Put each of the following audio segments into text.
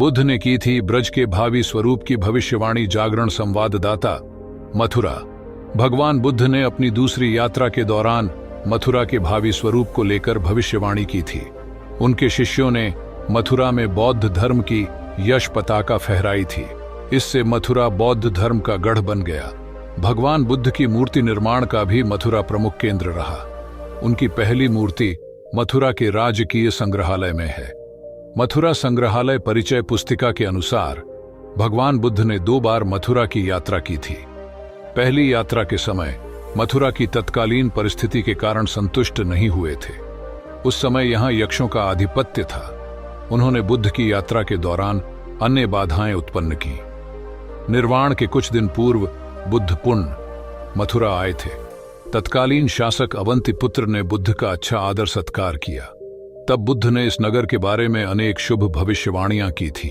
बुद्ध ने की थी ब्रज के भावी स्वरूप की भविष्यवाणी। जागरण संवाददाता मथुरा। भगवान बुद्ध ने अपनी दूसरी यात्रा के दौरान मथुरा के भावी स्वरूप को लेकर भविष्यवाणी की थी। उनके शिष्यों ने मथुरा में बौद्ध धर्म की यश पताका फहराई थी। इससे मथुरा बौद्ध धर्म का गढ़ बन गया। भगवान बुद्ध की मूर्ति निर्माण का भी मथुरा प्रमुख केंद्र रहा। उनकी पहली मूर्ति मथुरा के राजकीय संग्रहालय में है। मथुरा संग्रहालय परिचय पुस्तिका के अनुसार भगवान बुद्ध ने 2 बार मथुरा की यात्रा की थी। पहली यात्रा के समय मथुरा की तत्कालीन परिस्थिति के कारण संतुष्ट नहीं हुए थे। उस समय यहां यक्षों का आधिपत्य था। उन्होंने बुद्ध की यात्रा के दौरान अन्य बाधाएं उत्पन्न की। निर्वाण के कुछ दिन पूर्व बुद्ध पुण्य मथुरा आए थे। तत्कालीन शासक अवंतिपुत्र ने बुद्ध का अच्छा आदर सत्कार किया। तब बुद्ध ने इस नगर के बारे में अनेक शुभ भविष्यवाणियां की थी।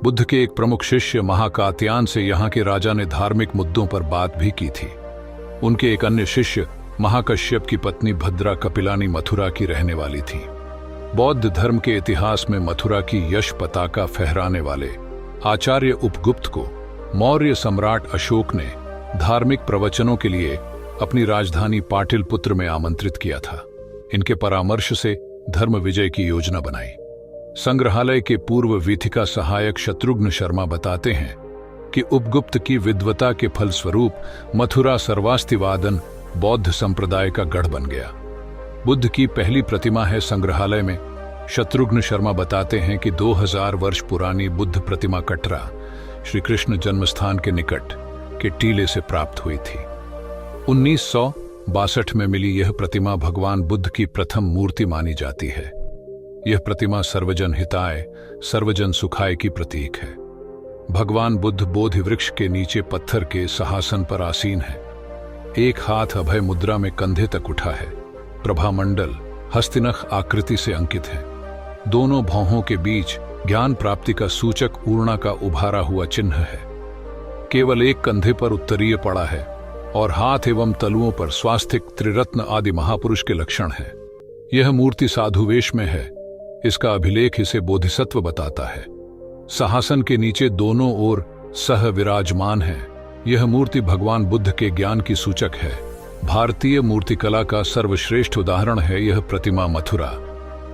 बुद्ध के एक प्रमुख शिष्य महाकात्यायन से यहाँ के राजा ने धार्मिक मुद्दों पर बात भी की थी। उनके एक अन्य शिष्य महाकश्यप की पत्नी भद्रा कपिलानी मथुरा की रहने वाली थी। बौद्ध धर्म के इतिहास में मथुरा की यश पताका फहराने वाले आचार्य उपगुप्त को मौर्य सम्राट अशोक ने धार्मिक प्रवचनों के लिए अपनी राजधानी पाटलिपुत्र में आमंत्रित किया था। इनके परामर्श से धर्म विजय की योजना बनाई। संग्रहालय के पूर्व वीथिका सहायक शत्रुघ्न शर्मा बताते हैं कि उपगुप्त की विद्वता के फलस्वरूप मथुरा सर्वास्तिवादन बौद्ध संप्रदाय का गढ़ बन गया। बुद्ध की पहली प्रतिमा है संग्रहालय में। शत्रुघ्न शर्मा बताते हैं कि 2000 वर्ष पुरानी बुद्ध प्रतिमा कटरा श्री कृष्ण जन्मस्थान के निकट के टीले से प्राप्त हुई थी। 1962 में मिली यह प्रतिमा भगवान बुद्ध की प्रथम मूर्ति मानी जाती है। यह प्रतिमा सर्वजन हिताय सर्वजन सुखाय की प्रतीक है। भगवान बुद्ध बोधि वृक्ष के नीचे पत्थर के सिंहासन पर आसीन है। एक हाथ अभय मुद्रा में कंधे तक उठा है। प्रभामंडल हस्तिनख आकृति से अंकित है। दोनों भौहों के बीच ज्ञान प्राप्ति का सूचक ऊर्णा का उभारा हुआ चिन्ह है। केवल एक कंधे पर उत्तरीय पड़ा है और हाथ एवं तलुओं पर स्वास्तिक त्रिरत्न आदि महापुरुष के लक्षण है। यह मूर्ति साधुवेश में है। इसका अभिलेख इसे बोधिसत्व बताता है। सिंहासन के नीचे दोनों ओर सह विराजमान है। यह मूर्ति भगवान बुद्ध के ज्ञान की सूचक है। भारतीय मूर्तिकला का सर्वश्रेष्ठ उदाहरण है यह प्रतिमा। मथुरा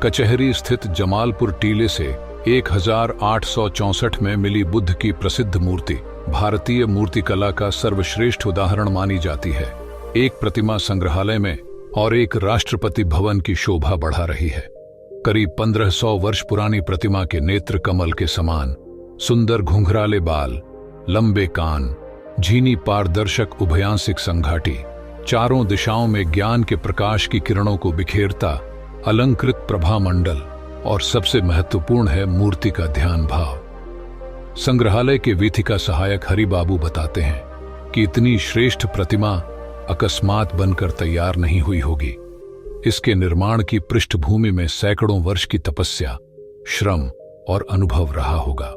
कचहरी स्थित जमालपुर टीले से 1864 में मिली बुद्ध की प्रसिद्ध मूर्ति भारतीय मूर्तिकला का सर्वश्रेष्ठ उदाहरण मानी जाती है। एक प्रतिमा संग्रहालय में और एक राष्ट्रपति भवन की शोभा बढ़ा रही है। करीब 1500 वर्ष पुरानी प्रतिमा के नेत्र कमल के समान, सुंदर घुंघराले बाल, लंबे कान, झीनी पारदर्शक उभयांशिक संघाटी, चारों दिशाओं में ज्ञान के प्रकाश की किरणों को बिखेरता अलंकृत प्रभामंडल और सबसे महत्वपूर्ण है मूर्ति का ध्यान भाव। संग्रहालय के वीथिका सहायक हरिबाबू बताते हैं कि इतनी श्रेष्ठ प्रतिमा अकस्मात बनकर तैयार नहीं हुई होगी। इसके निर्माण की पृष्ठभूमि में सैकड़ों वर्ष की तपस्या, श्रम और अनुभव रहा होगा।